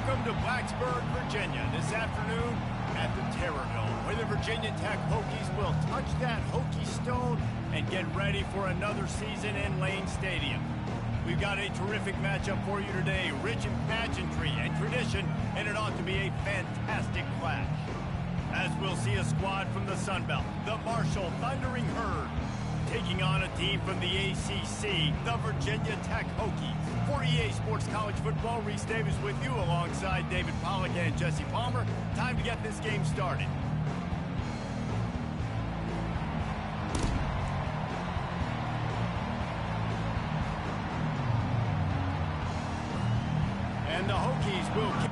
Welcome to Blacksburg, Virginia. This afternoon at the Terror Dome, where the Virginia Tech Hokies will touch that Hokie stone and get ready for another season in Lane Stadium. We've got a terrific matchup for you today, rich in pageantry and tradition, and it ought to be a fantastic clash. As we'll see a squad from the Sun Belt, the Marshall Thundering Herd, taking on a team from the ACC, the Virginia Tech Hokies. For EA Sports College Football, Reese Davis with you alongside David Pollack and Jesse Palmer. Time to get this game started. And the Hokies will kick.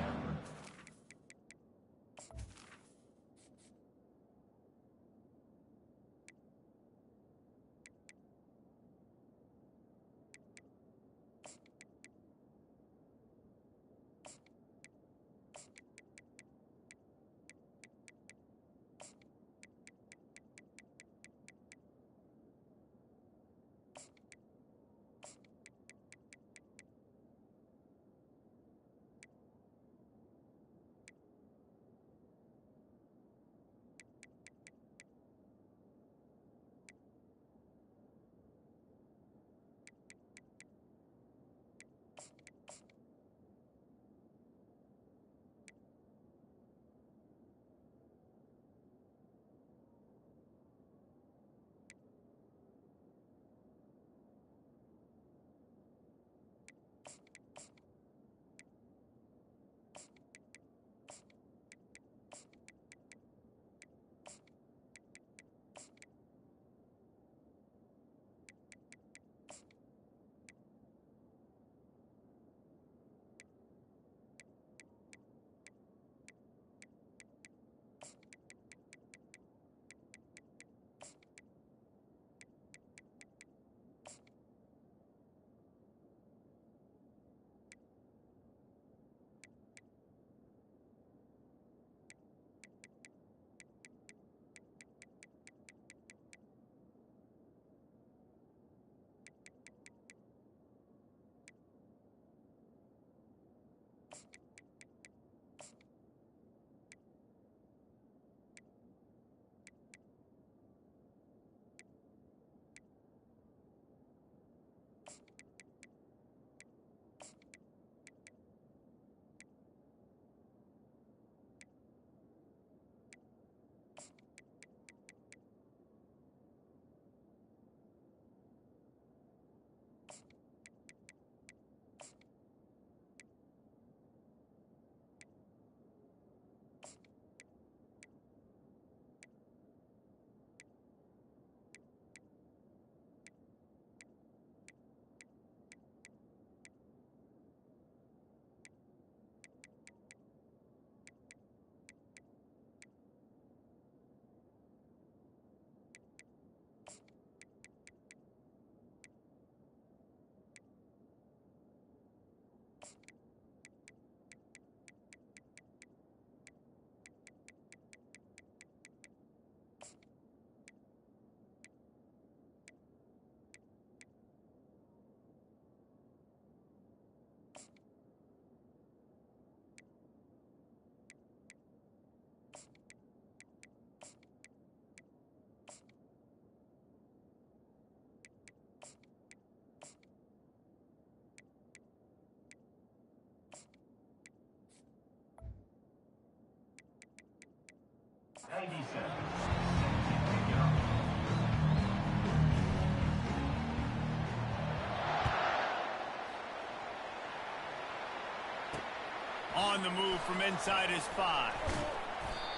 On the move from inside his 5.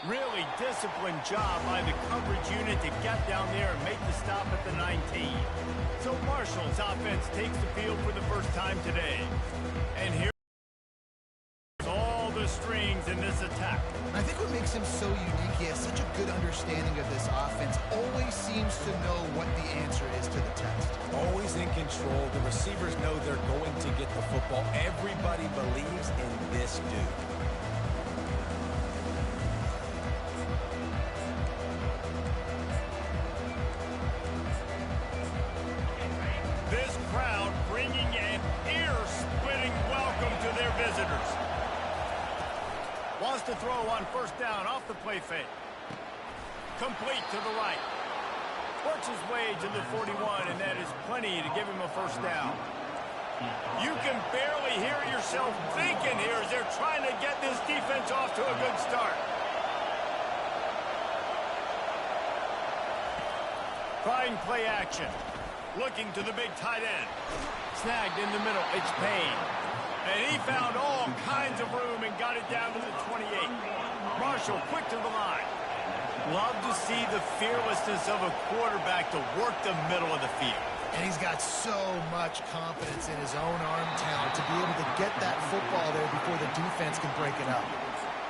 Really disciplined job by the coverage unit to get down there and make the stop at the 19. So Marshall's offense takes the field for the first time today. And here all the strings in this attack. I think what makes him so unique, he has such a good understanding of this offense. Always seems to know what the answer is to the test. Always in control. The receivers know they're going to get the football. Everybody believes in this dude. This crowd bringing an ear-splitting welcome to their visitors. Wants to throw on first down off the play fake. Complete to the right. Works his way to the 41, and that is plenty to give him a first down. You can barely hear yourself thinking here as they're trying to get this defense off to a good start. Trying play action. Looking to the big tight end. Snagged in the middle. It's Payne. And he found all kinds of room and got it down to the 28. Marshall quick to the line. Love to see the fearlessness of a quarterback to work the middle of the field. And he's got so much confidence in his own arm talent to be able to get that football there before the defense can break it up.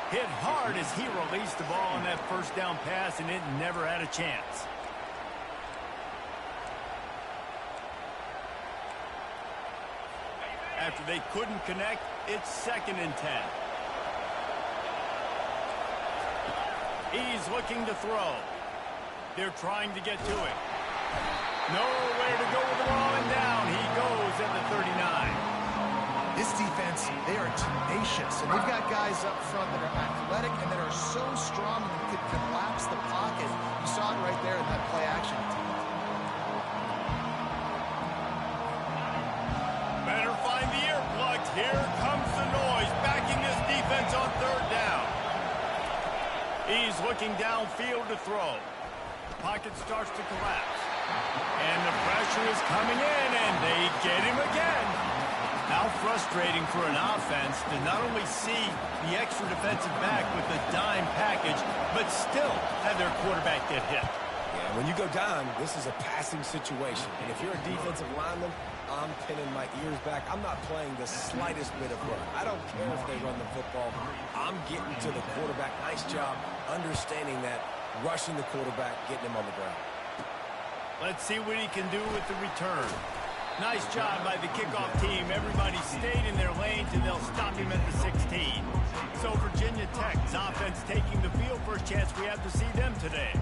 Hit hard as he released the ball on that first down pass, and it never had a chance. After they couldn't connect, it's 2nd and 10. He's looking to throw. They're trying to get to it. Nowhere to go with the ball, and down he goes at the 39. This defense, they are tenacious, and they've got guys up front that are athletic and that are so strong and could collapse the pocket. You saw it right there in that play action attempt. Better find the earplugs. Here comes the noise, backing this defense on 3rd down. He's looking downfield to throw. The pocket starts to collapse. And the pressure is coming in, and they get him again. How frustrating for an offense to not only see the extra defensive back with the dime package, but still have their quarterback get hit. Yeah, when you go down, this is a passing situation. And if you're a defensive lineman, I'm pinning my ears back. I'm not playing the slightest bit of run. I don't care if they run the football. I'm getting to the quarterback. Nice job understanding that, rushing the quarterback, getting him on the ground. Let's see what he can do with the return. Nice job by the kickoff team. Everybody stayed in their lanes, and they'll stop him at the 16. So Virginia Tech's offense taking the field. First chance we have to see them today.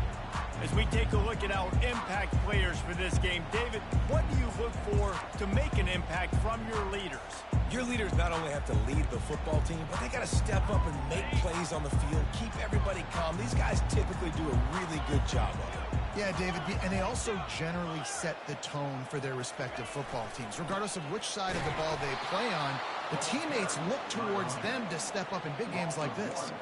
As we take a look at our impact players for this game, David, what do you look for to make an impact from your leaders? Your leaders not only have to lead the football team, but they got to step up and make plays on the field, keep everybody calm. These guys typically do a really good job of it. Yeah, David, and they also generally set the tone for their respective football teams. Regardless of which side of the ball they play on, the teammates look towards them to step up in big games like this.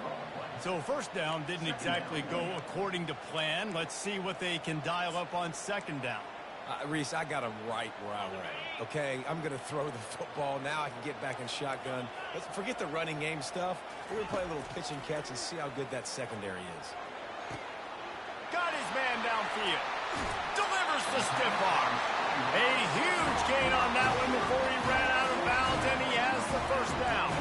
So first down didn't exactly go according to plan. Let's see what they can dial up on 2nd down. Reese, I got him right where I want him. Okay, I'm going to throw the football. Now I can get back in shotgun. Let's forget the running game stuff. We're going to play a little pitch and catch and see how good that secondary is. Got his man downfield. Delivers the stiff arm. A huge gain on that one before he ran out of bounds, and he has the first down.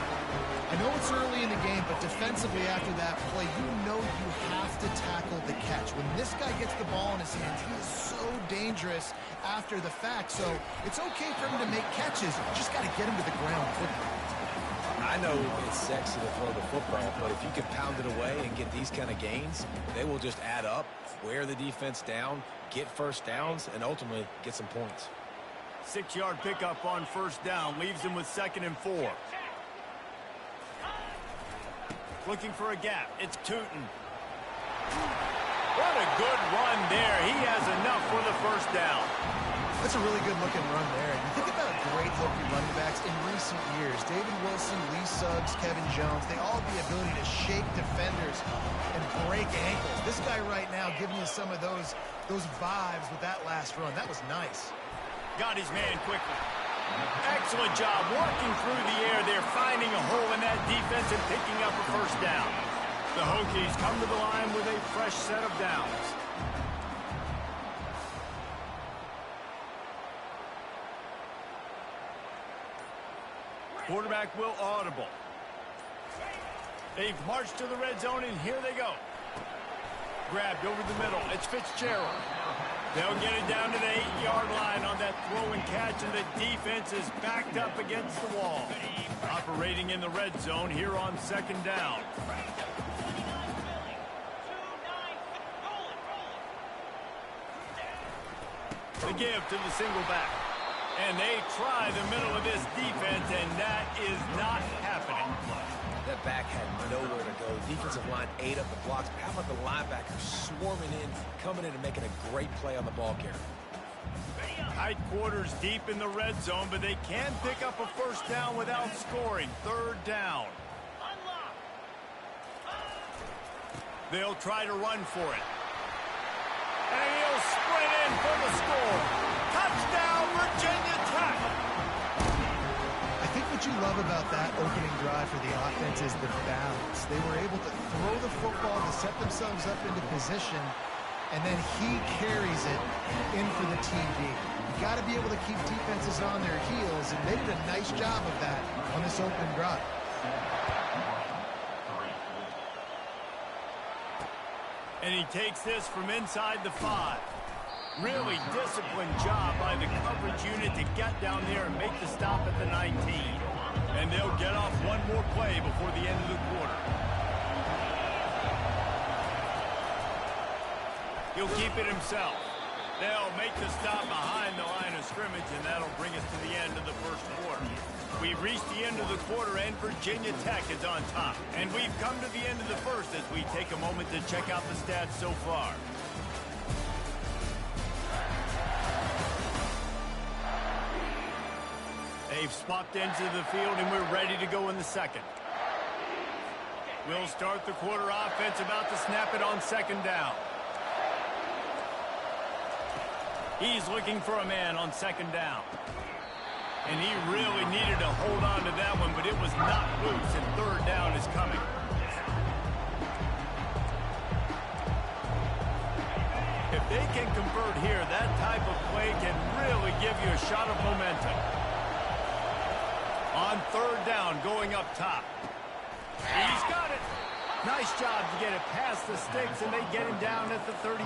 I know it's early in the game, but defensively after that play, you know you have to tackle the catch. When this guy gets the ball in his hands, he is so dangerous after the fact. So it's okay for him to make catches. You just got to get him to the ground quickly. I know it's sexy to throw the football, but if you can pound it away and get these kind of gains, they will just add up, wear the defense down, get first downs, and ultimately get some points. 6-yard pickup on first down leaves him with 2nd and 4. Looking for a gap. It's Tootin. What a good run there. He has enough for the first down. That's a really good-looking run there. And you think about great rookie running backs in recent years. David Wilson, Lee Suggs, Kevin Jones, they all have the ability to shake defenders and break ankles. This guy right now giving you some of those vibes with that last run. That was nice. Got his man quickly. Excellent job working through the air there, finding a hole in that defense and picking up a first down. The Hokies come to the line with a fresh set of downs. Quarterback will audible. They've marched to the red zone, and here they go. Grabbed over the middle. It's Fitzgerald. They'll get it down to the 8-yard line on that throw and catch, and the defense is backed up against the wall. Operating in the red zone here on 2nd down. The give to the single back. And they try the middle of this defense, and that is not happening. That back had nowhere to go. Defensive line ate up the blocks. But how about the linebacker swarming in, coming in and making a great play on the ball carrier? Tight quarters deep in the red zone, but they can pick up a first down without scoring. Third down. They'll try to run for it. And he'll sprint in for the score. Touchdown, Virginia Tech. I think what you love about that opening drive for the offense is the balance. They were able to throw the football to set themselves up into position, and then he carries it in for the TD. You got to be able to keep defenses on their heels, and they did a nice job of that on this opening drive. And he takes this from inside the 5. Really disciplined job by the coverage unit to get down there and make the stop at the 19. And they'll get off one more play before the end of the quarter. He'll keep it himself. They'll make the stop behind the line of scrimmage, and that'll bring us to the end of the first quarter. We've reached the end of the quarter, and Virginia Tech is on top. And we've come to the end of the first as we take a moment to check out the stats so far. They've swapped ends of the field, and we're ready to go in the second. We'll start the quarter offense, about to snap it on second down. He's looking for a man on second down. And he really needed to hold on to that one, but it was not loose, and third down is coming. If they can convert here, that type of play can really give you a shot of momentum. On third down, going up top. He's got it. Nice job to get it past the sticks, and they get him down at the 35.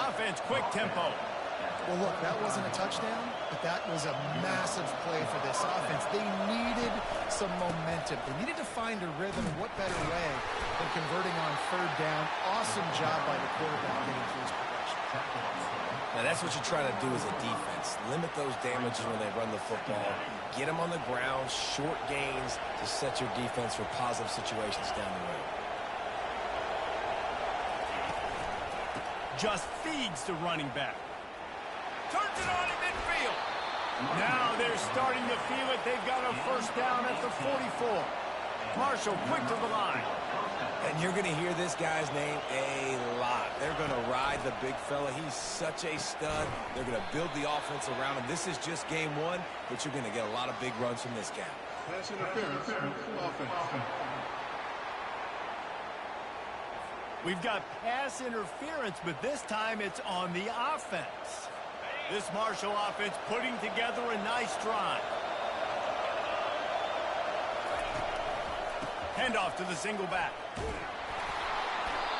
Offense, quick tempo. Well, look, that wasn't a touchdown, but that was a massive play for this offense. They needed some momentum. They needed to find a rhythm, and what better way than converting on third down. Awesome job by the quarterback getting through his progression. Now, that's what you're trying to do as a defense. Limit those damages when they run the football. Get them on the ground, short gains to set your defense for positive situations down the road. Just feeds the running back. Turns it on in midfield. Now they're starting to feel it. They've got a first down at the 44. Marshall quick to the line. And you're going to hear this guy's name a lot. They're going to ride the big fella. He's such a stud. They're going to build the offense around him. This is just game one, but you're going to get a lot of big runs from this guy. Pass interference, offense. We've got pass interference, but this time it's on the offense. This Marshall offense putting together a nice drive. Handoff to the single back.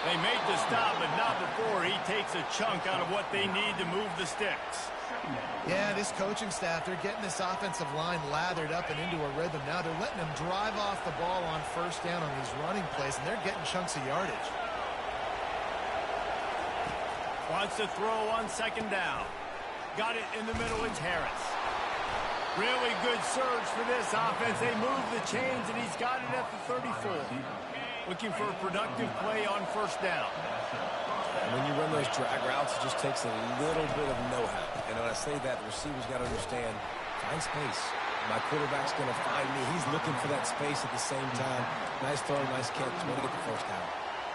They made the stop, but not before he takes a chunk out of what they need to move the sticks. Yeah, this coaching staff, they're getting this offensive line lathered up and into a rhythm. Now they're letting them drive off the ball on first down on these running plays, and they're getting chunks of yardage. Wants to throw on second down. Got it in the middle. It's Harris. Really good surge for this offense. They move the chains, and he's got it at the 34. Looking for a productive play on first down. And when you run those drag routes, it just takes a little bit of know-how. And when I say that, the receiver's got to understand, find space. My quarterback's going to find me. He's looking for that space at the same time. Nice throw, nice catch. Way to get the first down.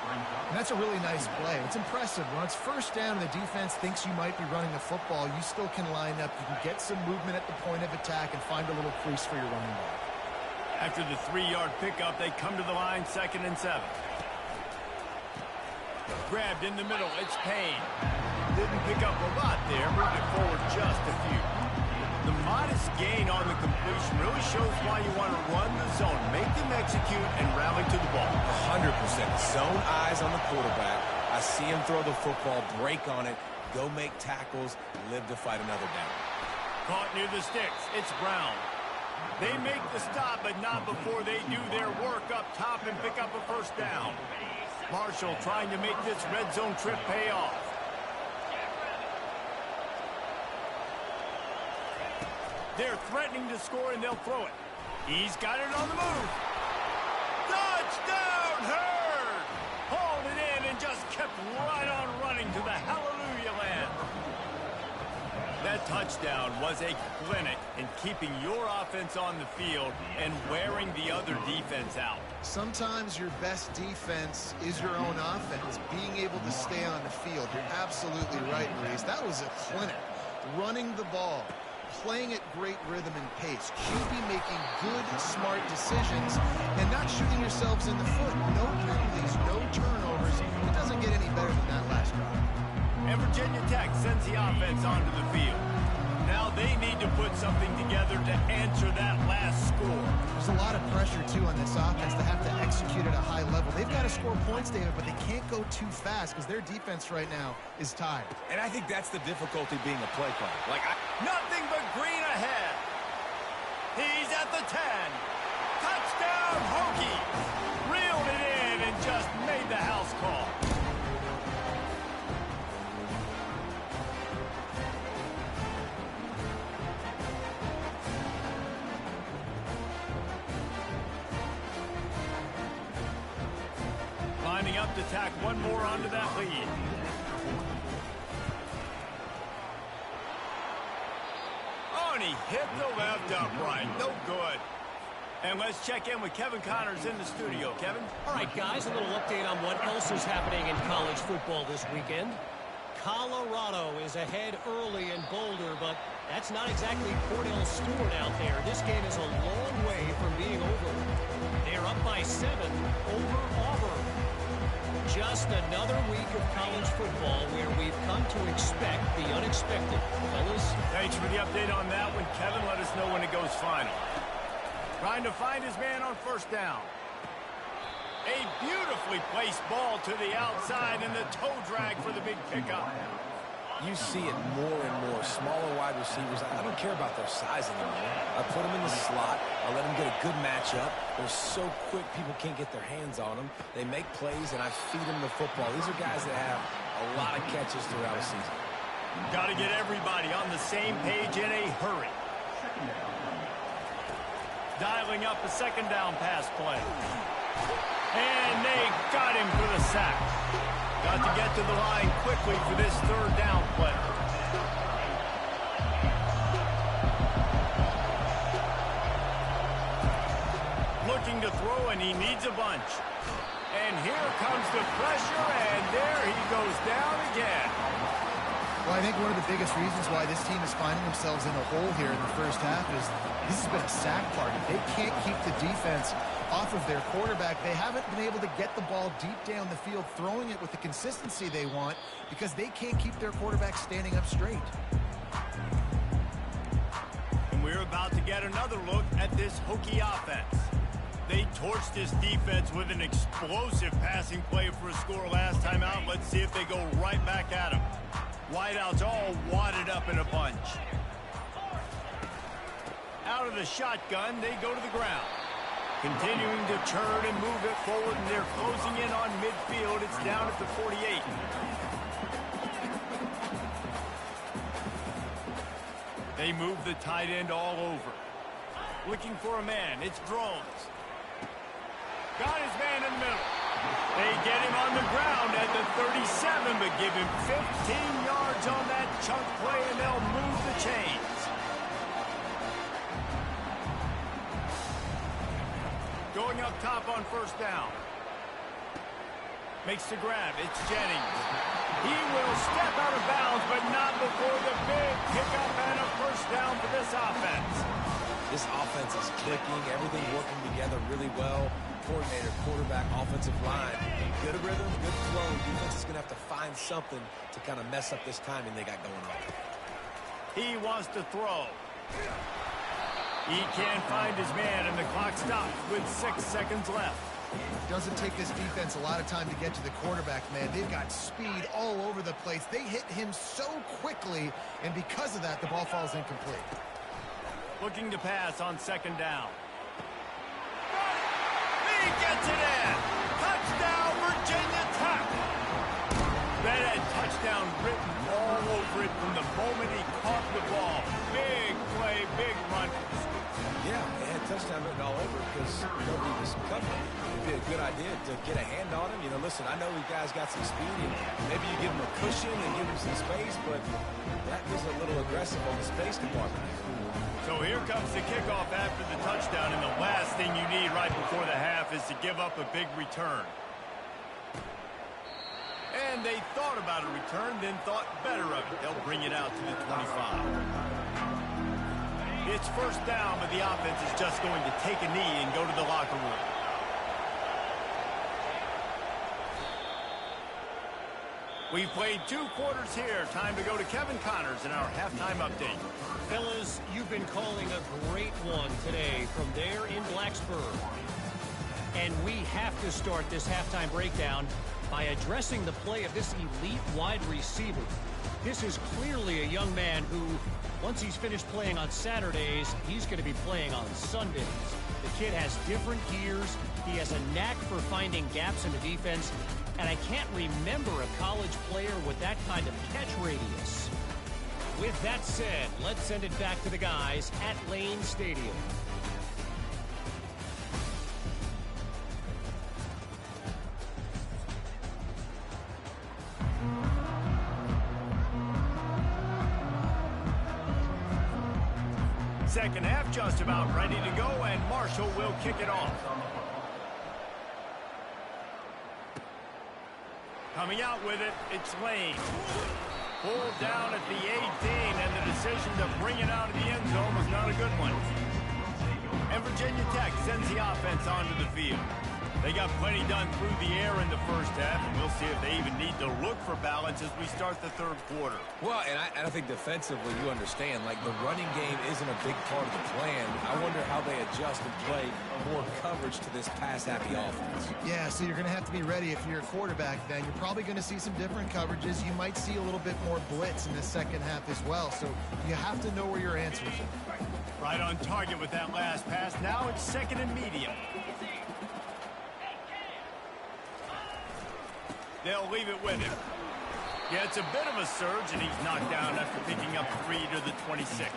And that's a really nice play. It's impressive. When it's first down and the defense thinks you might be running the football, you still can line up. You can get some movement at the point of attack and find a little crease for your running back. After the 3-yard pickup, they come to the line, 2nd and 7. Grabbed in the middle. It's Payne. Didn't pick up a lot there. Moved it forward just a few. The modest gain on the completion really shows why you want to run the zone, make them execute, and rally to the ball. 100%. Zone eyes on the quarterback. I see him throw the football, break on it, go make tackles, live to fight another down. Caught near the sticks. It's Brown. They make the stop, but not before they do their work up top and pick up a first down. Marshall trying to make this red zone trip pay off. They're threatening to score, and they'll throw it. He's got it on the move. Touchdown, Herd! Hauled it in and just kept right on running to the hallelujah land. That touchdown was a clinic in keeping your offense on the field and wearing the other defense out. Sometimes your best defense is your own offense, being able to stay on the field. You're absolutely right, Reese. That was a clinic. Running the ball, playing at great rhythm and pace. QB making good, smart decisions and not shooting yourselves in the foot. No penalties, no turnovers. It doesn't get any better than that last drive. And Virginia Tech sends the offense onto the field. Now they need to put something together to answer that last score. There's a lot of pressure, too, on this offense to have to execute at a high level. They've got to score points, David, but they can't go too fast because their defense right now is tired. And I think that's the difficulty being a play caller. Nothing but green ahead. He's at the 10. Touchdown, Hokies. Reeled it in and just made the house call. Lining up to tack one more onto that lead. Oh, and he hit the left upright. No good. And let's check in with Kevin Connors in the studio. Kevin? All right, guys, a little update on what else is happening in college football this weekend. Colorado is ahead early in Boulder, but that's not exactly Cordell Stewart out there. This game is a long way from being over. They're up by 7 over Auburn. Just another week of college football where we've come to expect the unexpected. Fellas? Thanks for the update on that one, Kevin. Let us know when it goes final. Trying to find his man on first down. A beautifully placed ball to the outside and the toe drag for the big pickup. You see it more and more. Smaller wide receivers, I don't care about their size anymore. I put them in the slot. I let them get a good matchup. They're so quick, people can't get their hands on them. They make plays, and I feed them the football. These are guys that have a lot of catches throughout a season. Got to get everybody on the same page in a hurry. Dialing up a second down pass play. And they got him for the sack. Got to get to the line quickly for this third down play. Looking to throw, and he needs a bunch. And here comes the pressure, and there he goes down again. Well, I think one of the biggest reasons why this team is finding themselves in a hole here in the first half is this has been a sack party. They can't keep the defense off of their quarterback. They haven't been able to get the ball deep down the field, throwing it with the consistency they want because they can't keep their quarterback standing up straight. And we're about to get another look at this Hokie offense. They torched this defense with an explosive passing play for a score last time out. Let's see if they go right back at him. Wideouts all wadded up in a bunch. Out of the shotgun, they go to the ground. Continuing to turn and move it forward, and they're closing in on midfield. It's down at the 48. They move the tight end all over. Looking for a man. It's Drones. Got his man in the middle. They get him on the ground at the 37, but give him 15 yards on that chunk play, and they'll move the chains. Going up top on first down. Makes the grab. It's Jennings. He will step out of bounds, but not before the big pickup and a first down for this offense. This offense is clicking. Everything working together really well. Coordinator, quarterback, offensive line. Good rhythm, good flow. Defense is going to have to find something to kind of mess up this timing they got going on. He wants to throw. He can't find his man, and the clock stops with 6 seconds left. It doesn't take this defense a lot of time to get to the quarterback, man. They've got speed all over the place. They hit him so quickly, and because of that, the ball falls incomplete. Looking to pass on second down. He gets it in. Touchdown, Virginia Tech. That had touchdown written all over it from the moment he caught the ball. Big play, big run. Yeah, they had touchdown written all over it because nobody was covering. They did a good idea to get a hand on him. You know, listen, I know you guys got some speed, and maybe you give him a cushion and give him some space, but that is a little aggressive on the space department. So here comes the kickoff after the touchdown, and the last thing you need right before the half is to give up a big return. And they thought about a return, then thought better of it. They'll bring it out to the 25. It's first down, but the offense is just going to take a knee and go to the locker room. We've played 2 quarters here. Time to go to Kevin Connors in our halftime update. Fellas, you've been calling a great one today from there in Blacksburg. And we have to start this halftime breakdown by addressing the play of this elite wide receiver. This is clearly a young man who, once he's finished playing on Saturdays, he's going to be playing on Sundays. The kid has different gears. He has a knack for finding gaps in the defense. And I can't remember a college player with that kind of catch radius. With that said, let's send it back to the guys at Lane Stadium. Second half just about ready to go, and Marshall will kick it off. Coming out with it, it's Lane. Pulled down at the 18, and the decision to bring it out of the end zone was not a good one. And Virginia Tech sends the offense onto the field. They got plenty done through the air in the first half, and we'll see if they even need to look for balance as we start the third quarter. Well, and I think defensively, you understand, like the running game isn't a big part of the plan. I wonder how they adjust and play more coverage to this pass-happy offense. Yeah, so you're going to have to be ready if you're a quarterback then. You're probably going to see some different coverages. You might see a little bit more blitz in the second half as well. So you have to know where your answers are. Right on target with that last pass. Now it's second and medium. They'll leave it with him. Yeah, it's a bit of a surge, and he's knocked down after picking up 3 to the 26.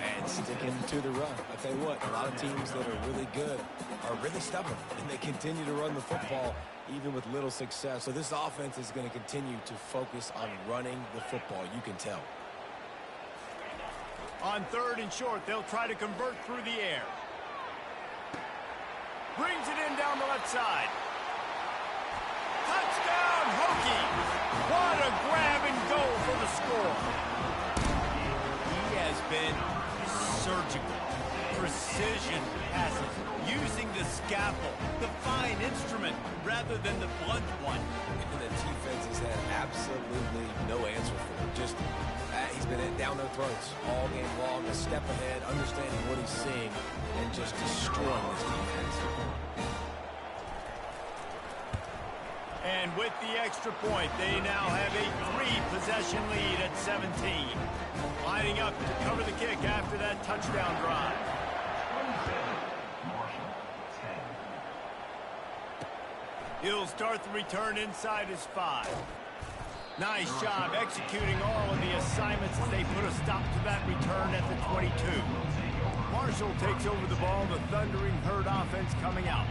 And sticking to the run. I tell you what, a lot of teams that are really good are really stubborn, and they continue to run the football even with little success. So this offense is going to continue to focus on running the football. You can tell. On third and short, they'll try to convert through the air. Brings it in down the left side. Touchdown, Hokies! What a grab and go for the score. He has been surgical, precision passes, using the scalpel, the fine instrument, rather than the blunt one. And the defense has had absolutely no answer for him. Just, he's been down their throats all game long, a step ahead, understanding what he's seeing, and just destroying this defense. And with the extra point, they now have a 3-possession lead at 17. Lining up to cover the kick after that touchdown drive. He'll start the return inside his 5. Nice job executing all of the assignments as they put a stop to that return at the 22. Marshall takes over the ball, the thundering herd offense coming out.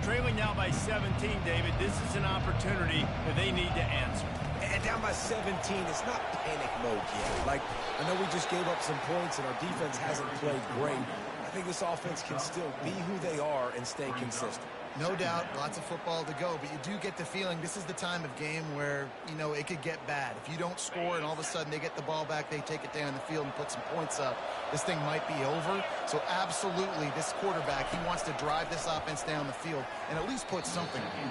Trailing now by 17, David. This is an opportunity that they need to answer. And down by 17, it's not panic mode yet. Like, I know we just gave up some points and our defense hasn't played great. I think this offense can still be who they are and stay consistent. No doubt, lots of football to go, but you do get the feeling this is the time of game where, you know, it could get bad. If you don't score and all of a sudden they get the ball back, they take it down the field and put some points up, this thing might be over. So absolutely, this quarterback, he wants to drive this offense down the field and at least put something on.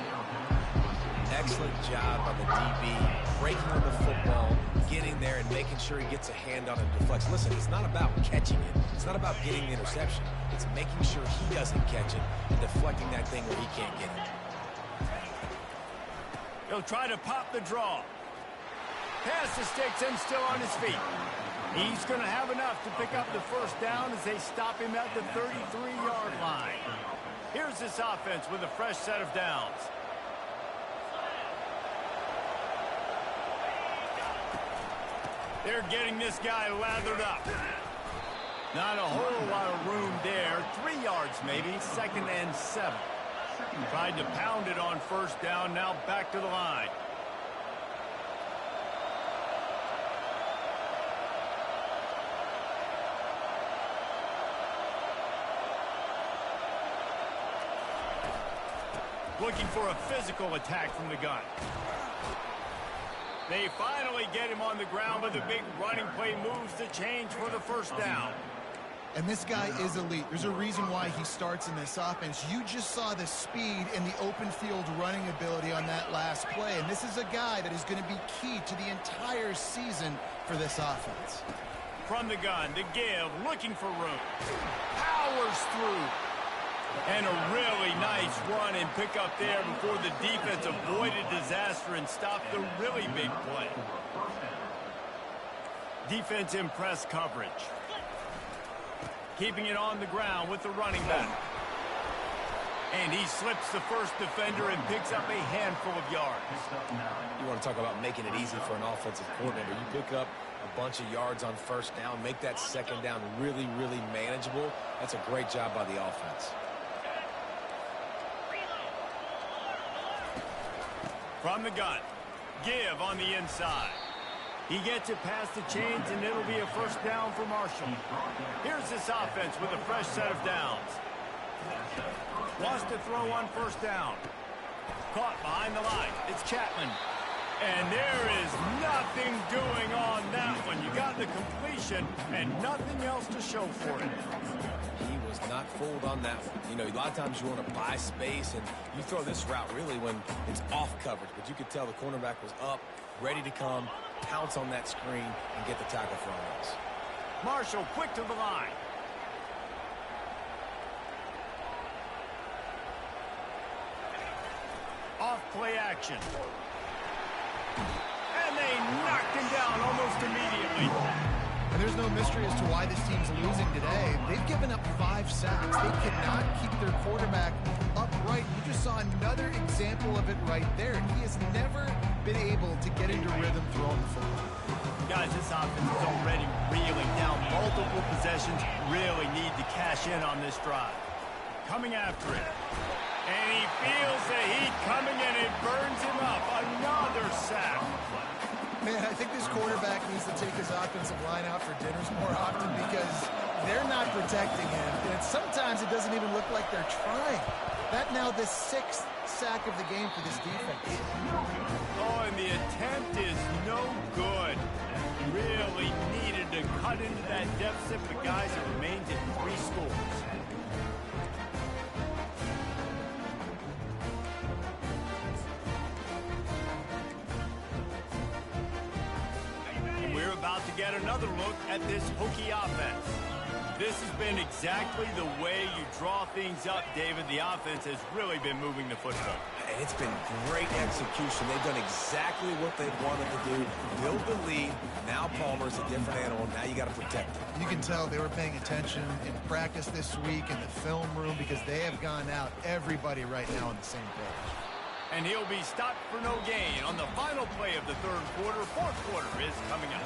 Excellent job on the DB, breaking on the football, getting there and making sure he gets a hand on it and deflects. Listen, it's not about catching it. It's not about getting the interception. It's making sure he doesn't catch it and deflecting that thing where he can't get it. He'll try to pop the draw. Pass the sticks and still on his feet. He's going to have enough to pick up the first down as they stop him at the 33-yard line. Here's this offense with a fresh set of downs. They're getting this guy lathered up. Not a whole lot of room there. 3 yards maybe, 2nd and 7. Tried to pound it on first down, now back to the line. Looking for a physical attack from the gun. They finally get him on the ground with a big running play, moves the change for the first down. And this guy is elite. There's a reason why he starts in this offense. You just saw the speed and the open field running ability on that last play. And this is a guy that is going to be key to the entire season for this offense. From the gun, the give, looking for room. Powers through. And a really nice run and pick up there before the defense avoided disaster and stopped the really big play. Defense in press coverage. Keeping it on the ground with the running back. And he slips the first defender and picks up a handful of yards. You want to talk about making it easy for an offensive coordinator. You pick up a bunch of yards on first down, make that second down really, really manageable. That's a great job by the offense. From the gun, give on the inside. He gets it past the chains, and it'll be a first down for Marshall. Here's this offense with a fresh set of downs. Wants to throw on first down. Caught behind the line. It's Chapman. And there is nothing doing on that one. You got the completion and nothing else to show for it. He was not fooled on that one. You know, a lot of times you want to buy space, and you throw this route really when it's off coverage. But you could tell the cornerback was up, ready to come, pounce on that screen, and get the tackle for us. Marshall quick to the line. Off play action. And they knocked him down almost immediately. And there's no mystery as to why this team's losing today. They've given up 5 sacks. They cannot keep their quarterback upright. You just saw another example of it right there. He has never been able to get into rhythm throwing the football. Guys, this offense is already reeling down multiple possessions. Really need to cash in on this drive. Coming after it. And he feels the heat coming, and it burns him up. Another sack. Man, I think this quarterback needs to take his offensive line out for dinners more often because they're not protecting him. And sometimes it doesn't even look like they're trying. That now the 6th sack of the game for this defense. Oh, and the attempt is no good. Really needed to cut into that deficit, but guys, it remains at 3 scores. We're about to get another look at this Hokie offense. This has been exactly the way you draw things up, David. The offense has really been moving the football. And it's been great execution. They've done exactly what they wanted to do. Build the lead. Now Palmer's a different animal. Now you got to protect him. You can tell they were paying attention in practice this week in the film room because they have gone out, everybody right now on the same page. And he'll be stopped for no gain on the final play of the 3rd quarter. 4th quarter is coming up.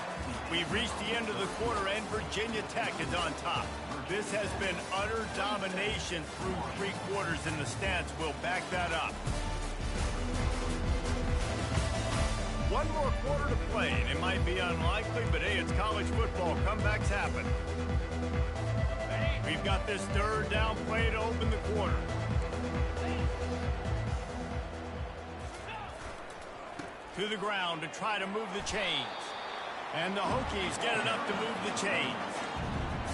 We've reached the end of the quarter, and Virginia Tech is on top. This has been utter domination through 3 quarters, and the stats will back that up. 1 more quarter to play, and it might be unlikely, but hey, it's college football. Comebacks happen. We've got this 3rd down play to open the quarter. To the ground to try to move the chains. And the Hokies get enough to move the chains.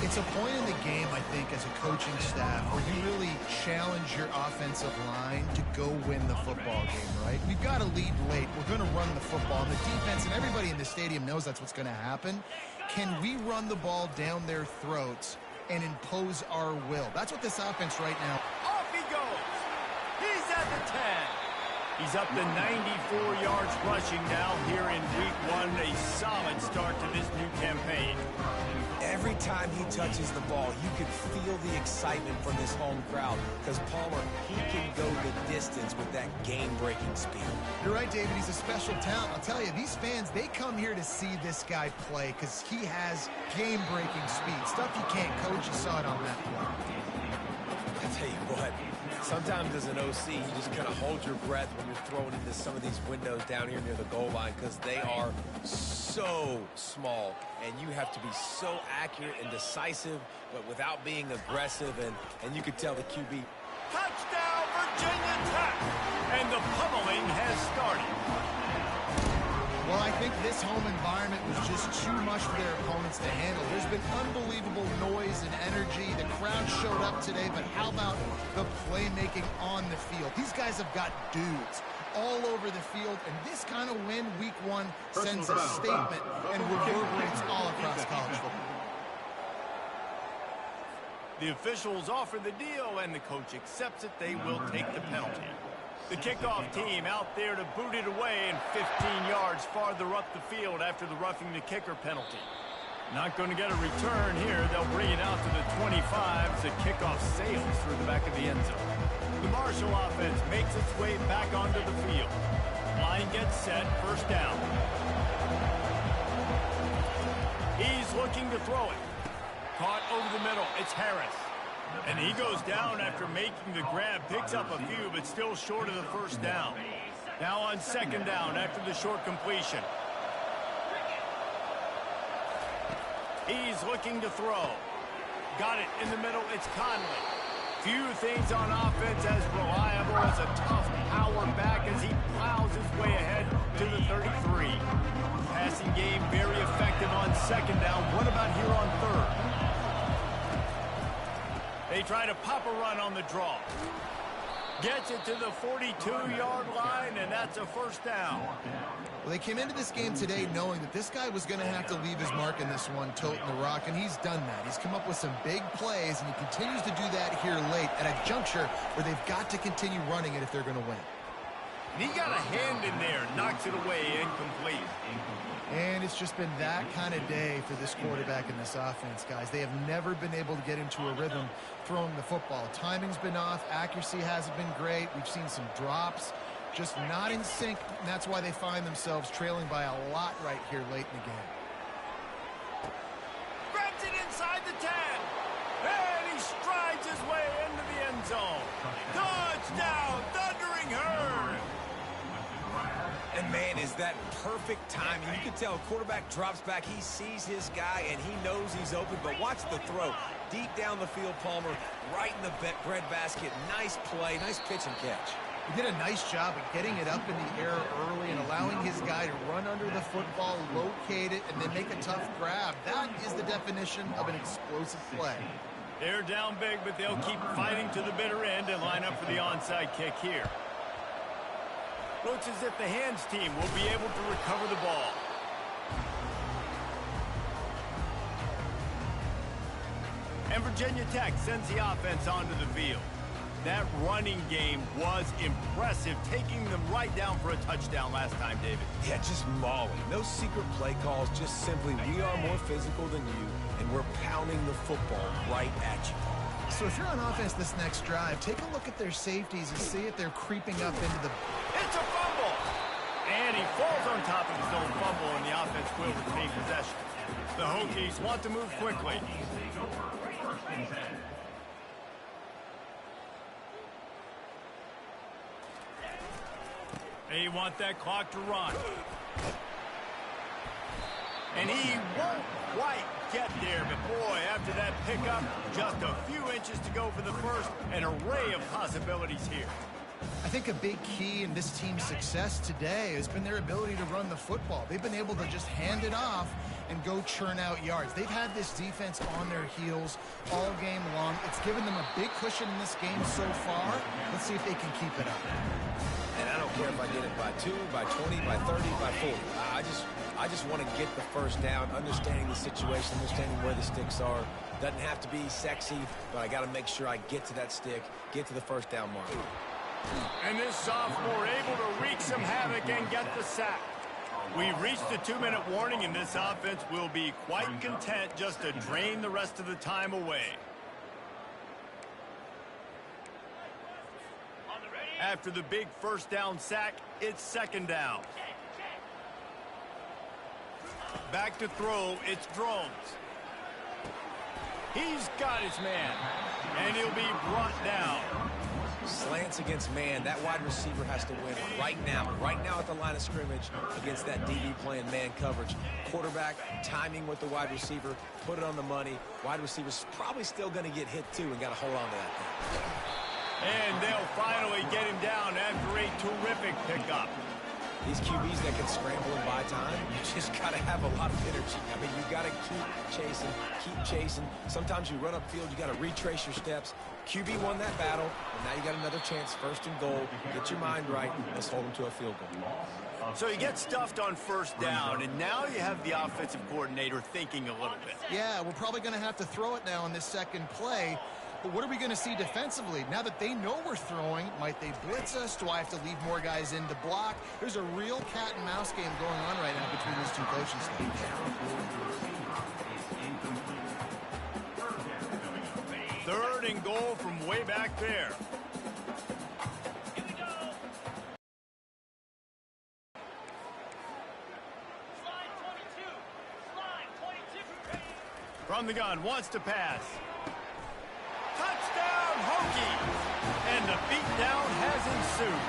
It's a point in the game, I think, as a coaching staff where you really challenge your offensive line to go win the football game, right? We've got to lead late. We're going to run the football. And the defense and everybody in the stadium knows that's what's going to happen. Can we run the ball down their throats and impose our will? That's what this offense right now. Off he goes. He's at the 10. He's up to 94 yards rushing now here in week 1. A solid start to this new campaign. Every time he touches the ball, you can feel the excitement from this home crowd because Palmer, he can go the distance with that game-breaking speed. You're right, David. He's a special talent. I'll tell you, these fans, they come here to see this guy play because he has game-breaking speed. Stuff you can't coach. You saw it on that play. tell you what, sometimes as an OC, you just kind of hold your breath when you're throwing into some of these windows down here near the goal line because they are so small, and you have to be so accurate and decisive, but without being aggressive, and you could tell the QB. Touchdown, Virginia Tech! And the pummeling has started. Well, I think this home environment was just too much for their opponents to handle. There's been unbelievable noise and energy. The crowd showed up today, but how about the playmaking on the field? These guys have got dudes all over the field, and this kind of win week one sends a statement and reverberates all across college football. The officials offer the deal, and the coach accepts it. They will take the penalty. The kickoff team out there to boot it away and 15 yards farther up the field after the roughing the kicker penalty. Not going to get a return here. They'll bring it out to the 25 as the kickoff sails through the back of the end zone. The Marshall offense makes its way back onto the field. Line gets set, first down. He's looking to throw it. Caught over the middle. It's Harris. And he goes down after making the grab. Picks up a few, but still short of the first down. Now on second down after the short completion. He's looking to throw. Got it in the middle. It's Conley. Few things on offense as reliable as a tough power back as he plows his way ahead to the 33. Passing game very effective on second down. What about here on third? They try to pop a run on the draw. Gets it to the 42-yard line, and that's a first down. Well, they came into this game today knowing that this guy was going to have to leave his mark in this one, toting the rock, and he's done that. He's come up with some big plays, and he continues to do that here late at a juncture where they've got to continue running it if they're going to win. And he got a hand in there, knocks it away, incomplete. And it's just been that kind of day for this quarterback and this offense, guys. They have never been able to get into a rhythm throwing the football. Timing's been off. Accuracy hasn't been great. We've seen some drops, just not in sync, and that's why they find themselves trailing by a lot right here late in the game. Grabs it inside the 10. And he strides his way into the end zone. Touchdown, Thundering Herd. And, man, is that perfect timing. You can tell a quarterback drops back. He sees his guy, and he knows he's open. But watch the throw. Deep down the field, Palmer, right in the breadbasket. Nice play, nice pitch and catch. He did a nice job of getting it up in the air early and allowing his guy to run under the football, locate it, and then make a tough grab. That is the definition of an explosive play. They're down big, but they'll keep fighting to the bitter end and line up for the onside kick here. Looks as if the hands team will be able to recover the ball. And Virginia Tech sends the offense onto the field. That running game was impressive, taking them right down for a touchdown last time, David. Yeah, just mauling. No secret play calls, just simply we are more physical than you, and we're pounding the football right at you. So if you're on offense this next drive, take a look at their safeties and see if they're creeping up into the... It's a fumble! And he falls on top of his own fumble, and the offense will retain possession. The Hokies want to move quickly. They want that clock to run. And he won't quite get there, but boy, after that pickup, just a few inches to go for the first, an array of possibilities here. I think a big key in this team's success today has been their ability to run the football. They've been able to just hand it off and go churn out yards. They've had this defense on their heels all game long. It's given them a big cushion in this game so far. Let's see if they can keep it up. And I don't care if I get it by 2, by 20, by 30, by 40. I just want to get the first down, understanding the situation, understanding where the sticks are. Doesn't have to be sexy, but I got to make sure I get to that stick, get to the first down mark. And this sophomore able to wreak some havoc and get the sack. We've reached the 2-minute warning, and this offense will be quite content just to drain the rest of the time away. After the big first down sack, it's second down. Back to throw, it's Drones. He's got his man. And he'll be brought down. Slants against man. That wide receiver has to win right now at the line of scrimmage against that DB playing man coverage. Quarterback timing with the wide receiver, put it on the money. Wide receiver's probably still going to get hit too and got to hold on to that thing. And they'll finally get him down after a terrific pickup. These QBs that can scramble and buy time, you just got to have a lot of energy. I mean, you got to keep chasing. Sometimes you run upfield, you got to retrace your steps. QB won that battle, and now you got another chance, first and goal. Get your mind right. Let's hold them to a field goal. So you get stuffed on first down, and now you have the offensive coordinator thinking a little bit. Yeah, we're probably going to have to throw it now on this second play. But what are we going to see defensively? Now that they know we're throwing, might they blitz us? Do I have to leave more guys in to block? There's a real cat and mouse game going on right now between these two coaching staffs. Third and goal from way back there. From the gun, wants to pass. Touchdown, Hokies! And the beatdown has ensued.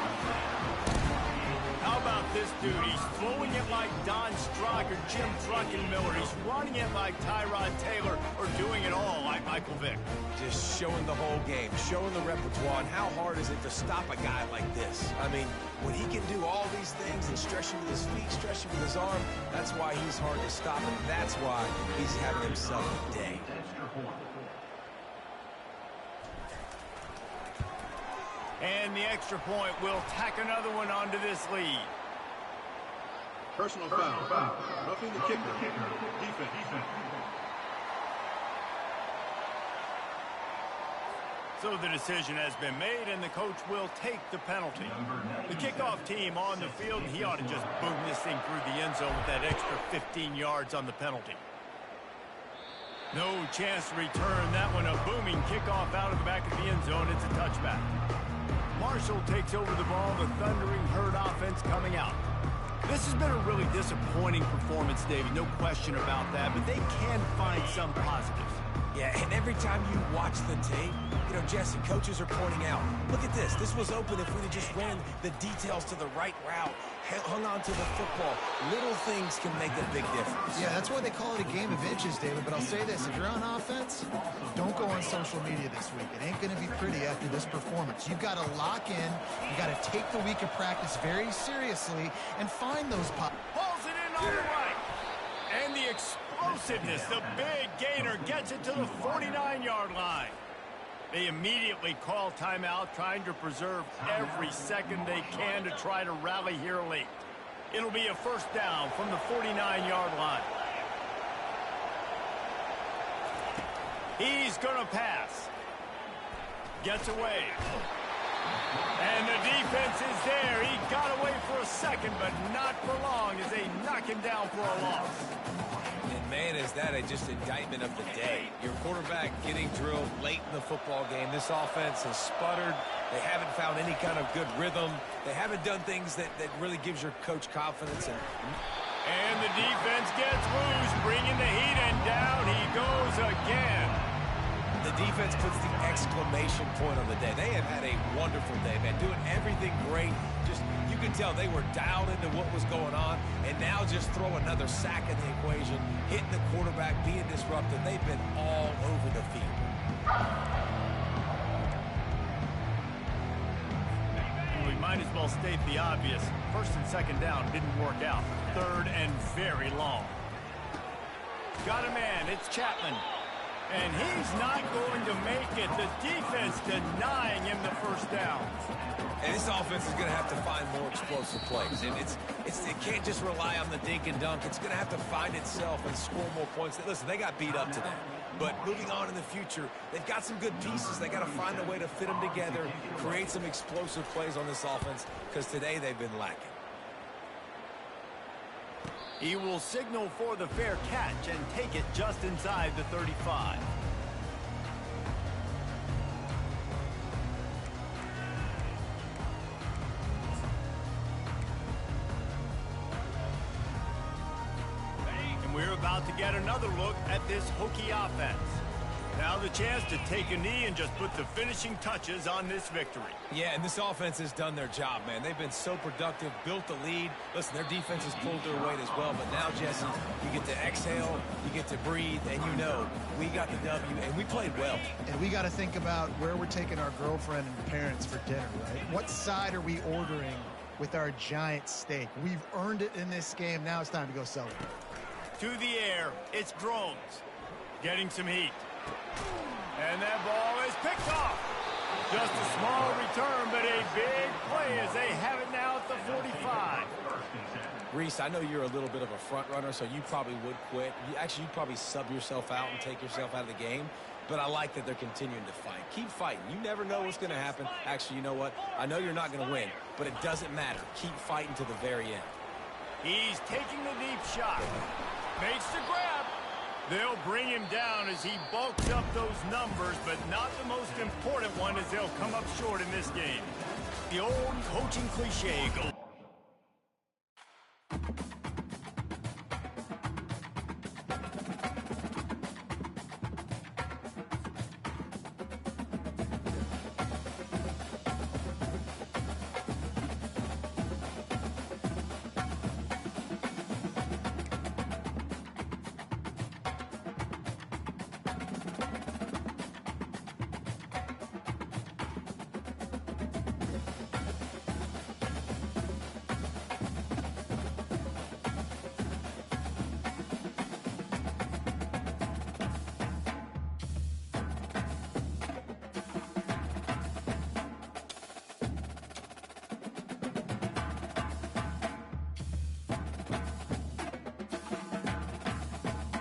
How about this dude? He's throwing it like Don Strock or Jim Druckenmiller. He's running it like Tyrod Taylor or doing it all like Michael Vick. Just showing the whole game, showing the repertoire, and how hard is it to stop a guy like this? I mean, when he can do all these things and stretching with his feet, stretching with his arm, that's why he's hard to stop, and that's why he's having himself a day. And the extra point will tack another one onto this lead. Personal foul. Roughing the kicker. Defense. So the decision has been made, and the coach will take the penalty. The kickoff team on the field, and he ought to just boom this thing through the end zone with that extra 15 yards on the penalty. No chance to return that one. A booming kickoff out of the back of the end zone. It's a touchback. Marshall takes over the ball. The Thundering Herd offense coming out. This has been a really disappointing performance, David. No question about that, but they can find some positives. Yeah, and every time you watch the tape, you know, Jesse, coaches are pointing out, look at this. This was open if we just ran the details to the right route, hung on to the football. Little things can make a big difference. Yeah, that's why they call it a game of inches, David. But I'll say this, if you're on offense, don't go on social media this week. It ain't going to be pretty after this performance. You've got to lock in. You've got to take the week of practice very seriously and find those pops. Pulls it in on the right. And the explosiveness, the big gainer gets it to the 49-yard line. They immediately call timeout, trying to preserve every second they can to try to rally here late. It'll be a first down from the 49-yard line. He's going to pass. Gets away. And the defense is there. He got away for a second, but not for long as they knock him down for a loss. And man, is that just indictment of the day. Your quarterback getting drilled late in the football game. This offense has sputtered. They haven't found any kind of good rhythm. They haven't done things that really gives your coach confidence. And the defense gets loose, bringing the heat, and down he goes again. The defense puts the exclamation point on the day. They have had a wonderful day, man, doing everything great. Just, you can tell they were dialed into what was going on, and now just throw another sack in the equation, hitting the quarterback, being disruptive. They've been all over the field. We might as well state the obvious. First and second down didn't work out. Third and very long. Got a man. It's Chapman. And he's not going to make it. The defense denying him the first down. And this offense is going to have to find more explosive plays. And it can't just rely on the dink and dunk. It's going to have to find itself and score more points. Listen, they got beat up today. But moving on in the future, they've got some good pieces. They got to find a way to fit them together, create some explosive plays on this offense, because today they've been lacking. He will signal for the fair catch and take it just inside the 35. And we're about to get another look at this Hokie offense. Now the chance to take a knee and just put the finishing touches on this victory. Yeah, and this offense has done their job, man. They've been so productive, built the lead. Listen, their defense has pulled their weight as well. But now, Jesse, you get to exhale, you get to breathe, and you know we got the W, and we played well. And we got to think about where we're taking our girlfriend and parents for dinner, right? What side are we ordering with our giant steak? We've earned it in this game. Now it's time to go celebrate. To the air, it's drones. Getting some heat. And that ball is picked off. Just a small return, but a big play as they have it now at the 45. Reese, I know you're a little bit of a front runner, so you probably would quit. You'd probably sub yourself out and take yourself out of the game. But I like that they're continuing to fight. Keep fighting. You never know what's going to happen. Actually, you know what? I know you're not going to win, but it doesn't matter. Keep fighting to the very end. He's taking the deep shot. Makes the grab. They'll bring him down as he bulks up those numbers, but not the most important one as they'll come up short in this game. The old coaching cliche goes.